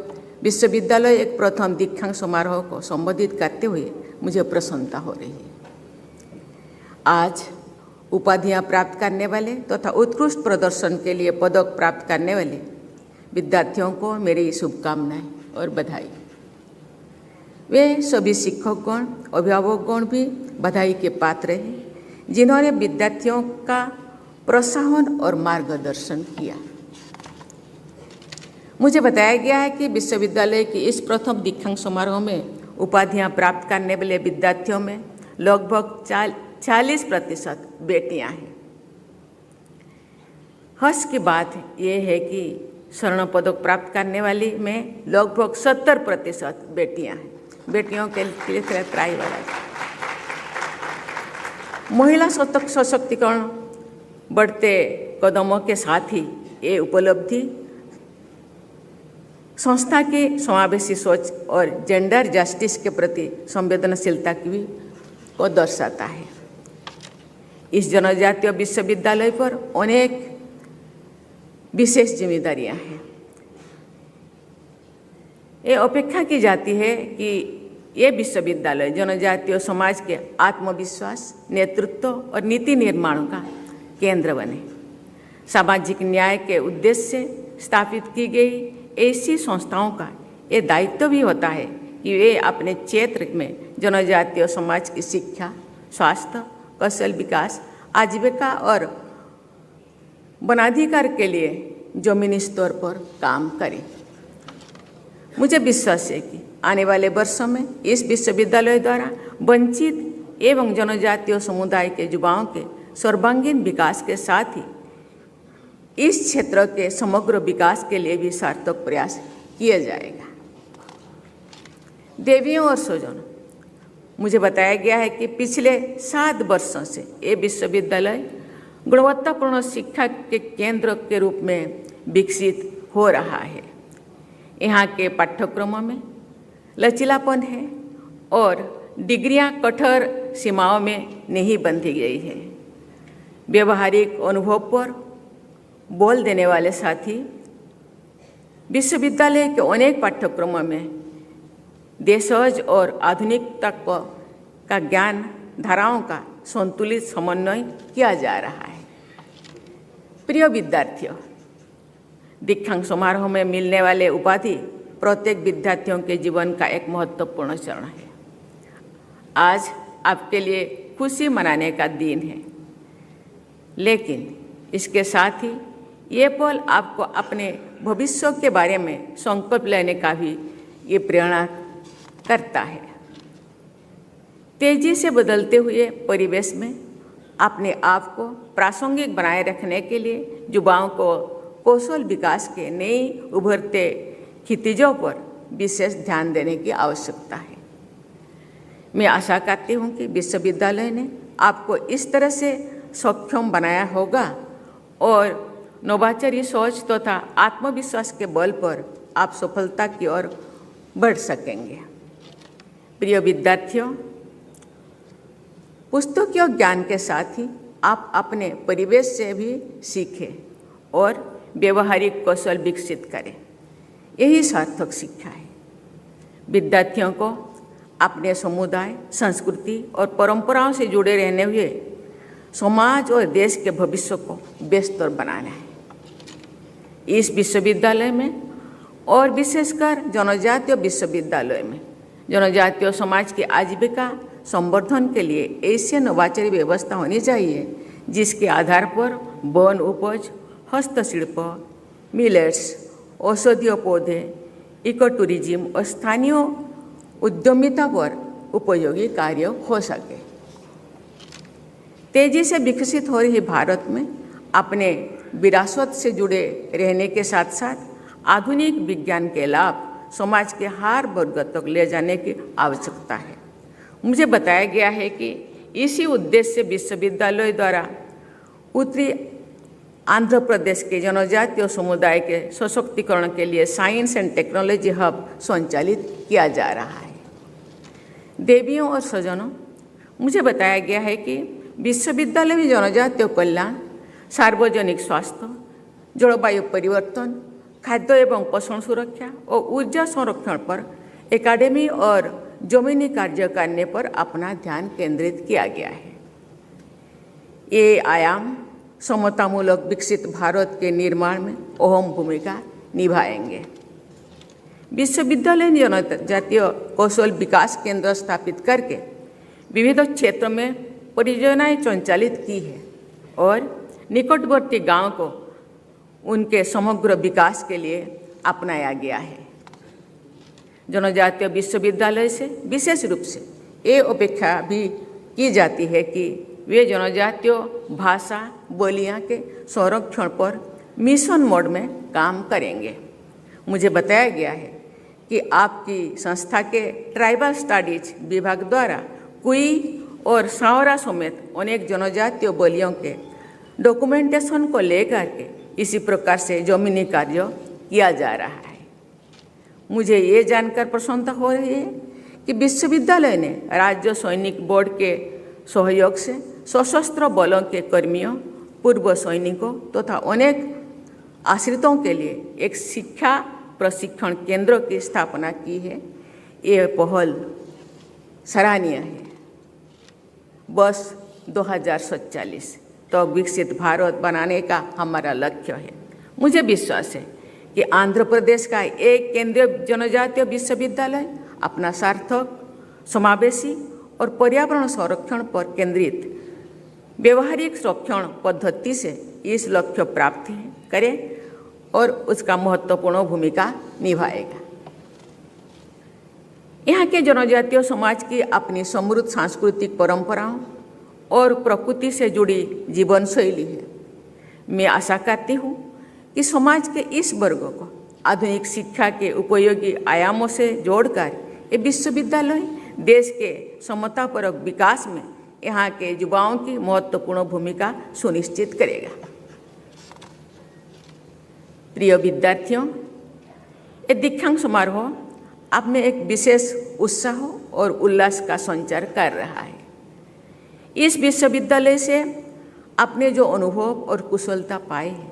विश्वविद्यालय एक प्रथम दीक्षांत समारोह को संबोधित करते हुए मुझे प्रसन्नता हो रही है। आज उपाधियां प्राप्त करने वाले तथा उत्कृष्ट प्रदर्शन के लिए पदक प्राप्त करने वाले विद्यार्थियों को मेरी शुभकामनाएं और बधाई। वे सभी शिक्षकगण, अभिभावकगण भी बधाई के पात्र हैं, जिन्होंने विद्यार्थियों का प्रोत्साहन और मार्गदर्शन किया। मुझे बताया गया है कि विश्वविद्यालय की इस प्रथम दीक्षांत समारोह में उपाधियां प्राप्त करने वाले विद्यार्थियों में लगभग 40% बेटियां हैं। हर्ष की बात यह है कि स्वर्ण पदक प्राप्त करने वाली में लगभग 70% बेटियां हैं। बेटियों के लिए त्राई वाला महिला सशक्तिकरण बढ़ते कदमों के साथ ही ये उपलब्धि संस्था की समावेशी सोच और जेंडर जस्टिस के प्रति संवेदनशीलता की भी को दर्शाता है। इस जनजातीय विश्वविद्यालय पर अनेक विशेष जिम्मेदारियां हैं। ये अपेक्षा की जाती है कि ये विश्वविद्यालय जनजातीय समाज के आत्मविश्वास, नेतृत्व और नीति निर्माण का केंद्र बने। सामाजिक न्याय के उद्देश्य से स्थापित की गई ऐसी संस्थाओं का ये दायित्व भी होता है कि वे अपने क्षेत्र में जनजातीय समाज की शिक्षा, स्वास्थ्य, कौशल विकास, आजीविका और वनाधिकार के लिए जमीनी स्तर पर काम करें। मुझे विश्वास है कि आने वाले वर्षों में इस विश्वविद्यालय द्वारा वंचित एवं जनजातीय समुदाय के युवाओं के सर्वांगीण विकास के साथ ही इस क्षेत्र के समग्र विकास के लिए भी सार्थक प्रयास किया जाएगा। देवियों और स्वजनों, मुझे बताया गया है कि पिछले 7 वर्षों से ये विश्वविद्यालय गुणवत्तापूर्ण शिक्षा के केंद्र के रूप में विकसित हो रहा है। यहाँ के पाठ्यक्रमों में लचीलापन है और डिग्रियाँ कठोर सीमाओं में नहीं बंधी गई है। व्यवहारिक अनुभव पर बोल देने वाले साथी विश्वविद्यालय के अनेक पाठ्यक्रमों में देशज और आधुनिकता का ज्ञान धाराओं का संतुलित समन्वय किया जा रहा है। प्रिय विद्यार्थियों, दीक्षांत समारोह में मिलने वाले उपाधि प्रत्येक विद्यार्थियों के जीवन का एक महत्वपूर्ण चरण है। आज आपके लिए खुशी मनाने का दिन है, लेकिन इसके साथ ही ये पल आपको अपने भविष्य के बारे में संकल्प लेने का भी ये प्रेरणा करता है। तेजी से बदलते हुए परिवेश में अपने आप को प्रासंगिक बनाए रखने के लिए युवाओं को कौशल विकास के नई उभरते क्षितिजों पर विशेष ध्यान देने की आवश्यकता है। मैं आशा करती हूँ कि विश्वविद्यालय ने आपको इस तरह से सक्षम बनाया होगा और नवाचारी सोच तथा आत्मविश्वास के बल पर आप सफलता की ओर बढ़ सकेंगे। प्रिय विद्यार्थियों, पुस्तकीय ज्ञान के साथ ही आप अपने परिवेश से भी सीखें और व्यवहारिक कौशल विकसित करें। यही सार्थक शिक्षा है। विद्यार्थियों को अपने समुदाय, संस्कृति और परंपराओं से जुड़े रहने हुए समाज और देश के भविष्य को बेहतर बनाना है। इस विश्वविद्यालय में और विशेषकर जनजातीय विश्वविद्यालय में जनजातीय समाज की आजीविका संवर्धन के लिए ऐसी नवाचारी व्यवस्था होनी चाहिए जिसके आधार पर वन उपज, हस्तशिल्प, मिलेट्स, औषधीय पौधे, इको टूरिज्म और स्थानीय उद्यमिता पर उपयोगी कार्य हो सके। तेजी से विकसित हो रही भारत में अपने विरासत से जुड़े रहने के साथ साथ आधुनिक विज्ञान के लाभ समाज के हर वर्ग तक ले जाने की आवश्यकता है। मुझे बताया गया है कि इसी उद्देश्य से विश्वविद्यालय द्वारा उत्तरी आंध्र प्रदेश के जनजातीय समुदाय के सशक्तिकरण के लिए साइंस एंड टेक्नोलॉजी हब संचालित किया जा रहा है। देवियों और सज्जनों, मुझे बताया गया है कि विश्वविद्यालय में जनजातीय कल्याण, सार्वजनिक स्वास्थ्य, जलवायु परिवर्तन, खाद्य एवं पोषण सुरक्षा और ऊर्जा संरक्षण पर एकेडमी और जमीनी कार्य करने पर अपना ध्यान केंद्रित किया गया है। ये आयाम समतामूलक विकसित भारत के निर्माण में अहम भूमिका निभाएंगे। विश्वविद्यालय ने जनजातीय कौशल विकास केंद्र स्थापित करके विविध क्षेत्रों में परियोजनाएं संचालित की है और निकटवर्ती गांव को उनके समग्र विकास के लिए अपनाया गया है। जनजातीय विश्वविद्यालय से विशेष रूप से ये अपेक्षा भी की जाती है कि वे जनजातीय भाषा बोलियां के संरक्षण पर मिशन मोड में काम करेंगे। मुझे बताया गया है कि आपकी संस्था के ट्राइबल स्टडीज विभाग द्वारा कुई और सावरा समेत अनेक जनजातीय बोलियों के डॉक्यूमेंटेशन को लेकर के इसी प्रकार से जमीनी कार्य किया जा रहा है। मुझे ये जानकर प्रसन्नता हो रही है कि विश्वविद्यालय ने राज्य सैनिक बोर्ड के सहयोग से सशस्त्र बलों के कर्मियों, पूर्व सैनिकों तथा अनेक आश्रितों के लिए एक शिक्षा प्रशिक्षण केंद्र की स्थापना की है। ये पहल सराहनीय है। वर्ष 2047 तो विकसित भारत बनाने का हमारा लक्ष्य है। मुझे विश्वास है कि आंध्र प्रदेश का एक केंद्रीय जनजातीय विश्वविद्यालय अपना सार्थक, समावेशी और पर्यावरण संरक्षण पर केंद्रित व्यवहारिक संरक्षण पद्धति से इस लक्ष्य प्राप्त करे और उसका महत्वपूर्ण भूमिका निभाएगा। यहाँ के जनजातीय समाज की अपनी समृद्ध सांस्कृतिक परंपराओं और प्रकृति से जुड़ी जीवन शैली है। मैं आशा करती हूँ कि समाज के इस वर्ग को आधुनिक शिक्षा के उपयोगी आयामों से जोड़कर ये विश्वविद्यालय देश के समतापरक विकास में यहाँ के युवाओं की महत्वपूर्ण भूमिका सुनिश्चित करेगा। प्रिय विद्यार्थियों, ये दीक्षांत समारोह आप में एक विशेष उत्साह और उल्लास का संचार कर रहा है। इस विश्वविद्यालय से आपने जो अनुभव और कुशलता पाए है,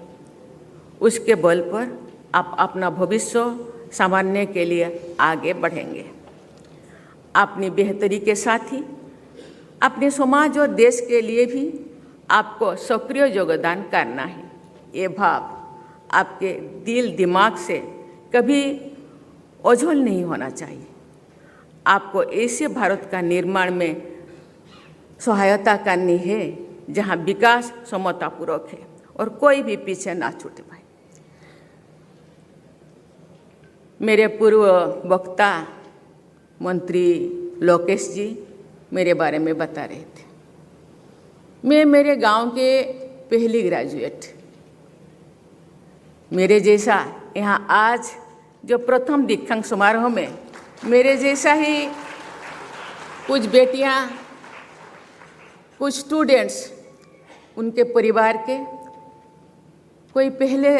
उसके बल पर आप अपना भविष्य संवारने के लिए आगे बढ़ेंगे। अपनी बेहतरी के साथ ही अपने समाज और देश के लिए भी आपको सक्रिय योगदान करना है। ये भाव आपके दिल दिमाग से कभी ओझल नहीं होना चाहिए। आपको ऐसे भारत का निर्माण में सहायता करनी है जहां विकास समतापूर्वक है और कोई भी पीछे ना छूटे पाए। मेरे पूर्व वक्ता मंत्री लोकेश जी मेरे बारे में बता रहे थे। मैं मेरे गांव के पहली ग्रेजुएट, मेरे जैसा यहाँ आज जो प्रथम दीक्षांत समारोह में मेरे जैसा ही कुछ बेटियाँ, कुछ स्टूडेंट्स, उनके परिवार के कोई पहले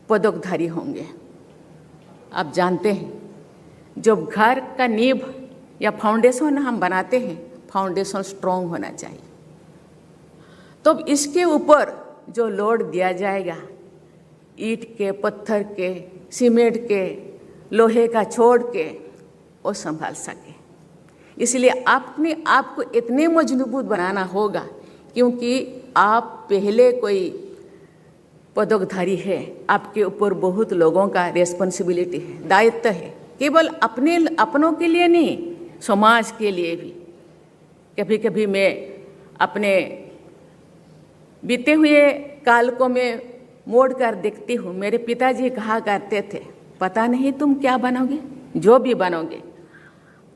पदकधारी होंगे। आप जानते हैं जब घर का नींव या फाउंडेशन हम बनाते हैं, फाउंडेशन स्ट्रॉन्ग होना चाहिए। तो इसके ऊपर जो लोड दिया जाएगा, ईंट के, पत्थर के, सीमेंट के, लोहे का छोड़ के, वो संभाल सके। इसलिए अपने आप को इतने मजबूत बनाना होगा, क्योंकि आप पहले कोई पदकधारी है, आपके ऊपर बहुत लोगों का रिस्पॉन्सिबिलिटी है, दायित्व है, केवल अपनों के लिए नहीं, समाज के लिए भी। कभी कभी मैं अपने बीते हुए काल को मैं मोड़ कर देखती हूँ। मेरे पिताजी कहा करते थे, पता नहीं तुम क्या बनोगे, जो भी बनोगे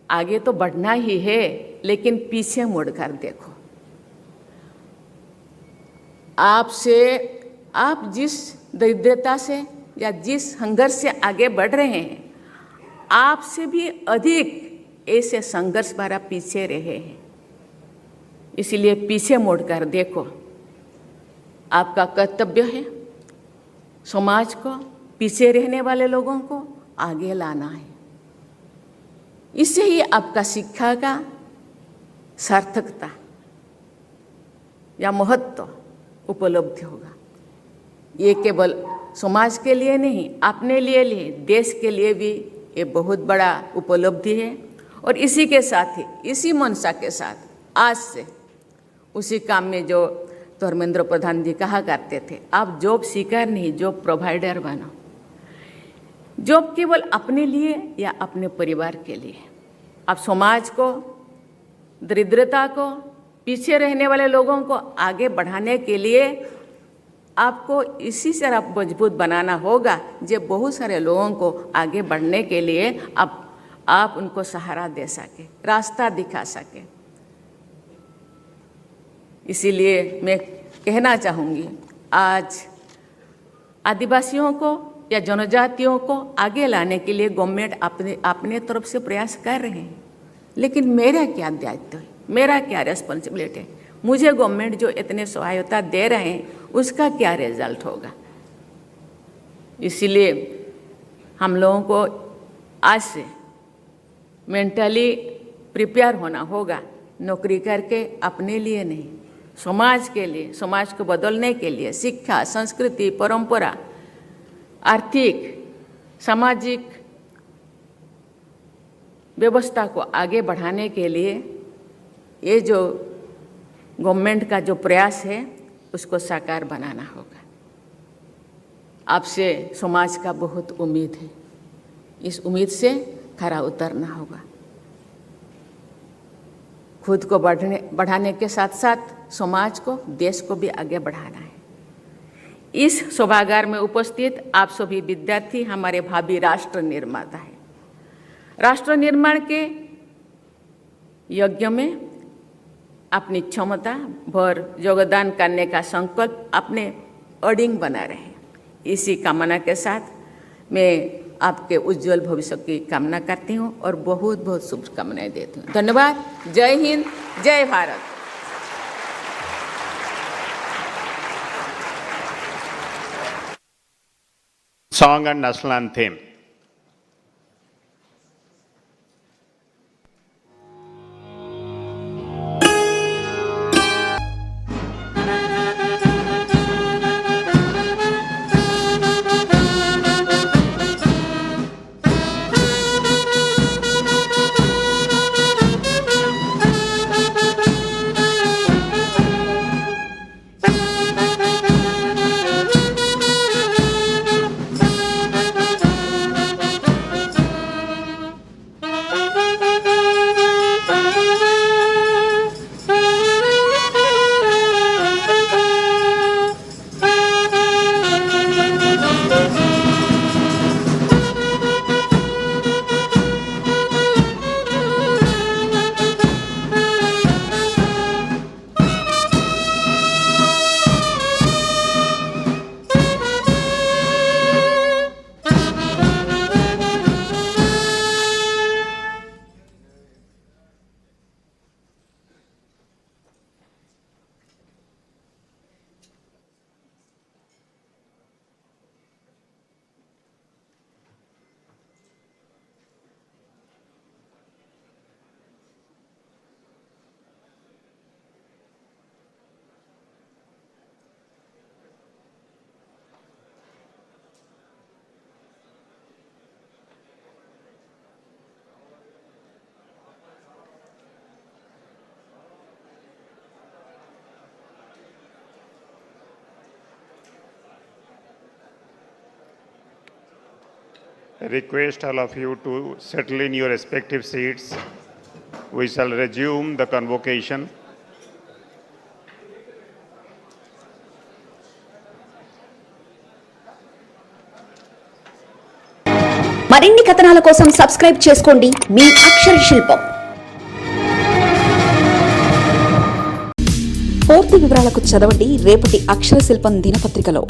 आगे तो बढ़ना ही है, लेकिन पीछे मुड़ कर देखो। आप जिस दरिद्रता से या जिस संघर्ष से आगे बढ़ रहे हैं, आपसे भी अधिक ऐसे संघर्ष भरा पीछे रहे हैं। इसलिए पीछे मुड़कर देखो। आपका कर्तव्य है समाज को, पीछे रहने वाले लोगों को आगे लाना है। इससे ही आपका शिक्षा का सार्थकता या महत्व उपलब्ध होगा। ये केवल समाज के लिए नहीं, अपने लिए देश के लिए भी ये बहुत बड़ा उपलब्धि है। और इसी के साथ ही, इसी मनसा के साथ आज से उसी काम में जो धर्मेंद्र प्रधान जी कहा करते थे, आप जॉब सीकर नहीं, जॉब प्रोवाइडर बनो। जॉब केवल अपने लिए या अपने परिवार के लिए, आप समाज को, दरिद्रता को, पीछे रहने वाले लोगों को आगे बढ़ाने के लिए आपको इसी से आप मजबूत बनाना होगा, जो बहुत सारे लोगों को आगे बढ़ने के लिए आप उनको सहारा दे सके, रास्ता दिखा सके। इसीलिए मैं कहना चाहूँगी, आज आदिवासियों को या जनजातियों को आगे लाने के लिए गवर्नमेंट अपने तरफ से प्रयास कर रहे हैं, लेकिन मेरा क्या दायित्व है, मेरा क्या रिस्पॉन्सिबिलिटी है? मुझे गवर्नमेंट जो इतने सहायता दे रहे हैं, उसका क्या रिजल्ट होगा? इसलिए हम लोगों को आज से मेंटली प्रिपेयर होना होगा, नौकरी करके अपने लिए नहीं, समाज के लिए, समाज को बदलने के लिए, शिक्षा, संस्कृति, परंपरा, आर्थिक, सामाजिक व्यवस्था को आगे बढ़ाने के लिए ये जो गवर्नमेंट का जो प्रयास है, उसको साकार बनाना होगा। आपसे समाज का बहुत उम्मीद है, इस उम्मीद से खरा उतरना होगा। खुद को बढ़ाने के साथ साथ समाज को, देश को भी आगे बढ़ाना है। इस सभागार में उपस्थित आप सभी विद्यार्थी हमारे भावी राष्ट्र निर्माता हैं। राष्ट्र निर्माण के यज्ञ में अपनी क्षमता भर योगदान करने का संकल्प अपने अडिंग बना रहे। इसी कामना के साथ मैं आपके उज्जवल भविष्य की कामना करती हूँ और बहुत बहुत शुभकामनाएं देती हूँ। धन्यवाद। जय हिंद, जय Bharat. Song and national anthem. I request all of you to settle in your respective seats. We shall resume the convocation. మరిన్ని కథనాల కోసం సబ్స్క్రైబ్ చేసుకోండి మీ అక్షర శిల్పం. పూర్తి వివరాలకు చదవండి రేపటి అక్షర శిల్పం దినపత్రికలో.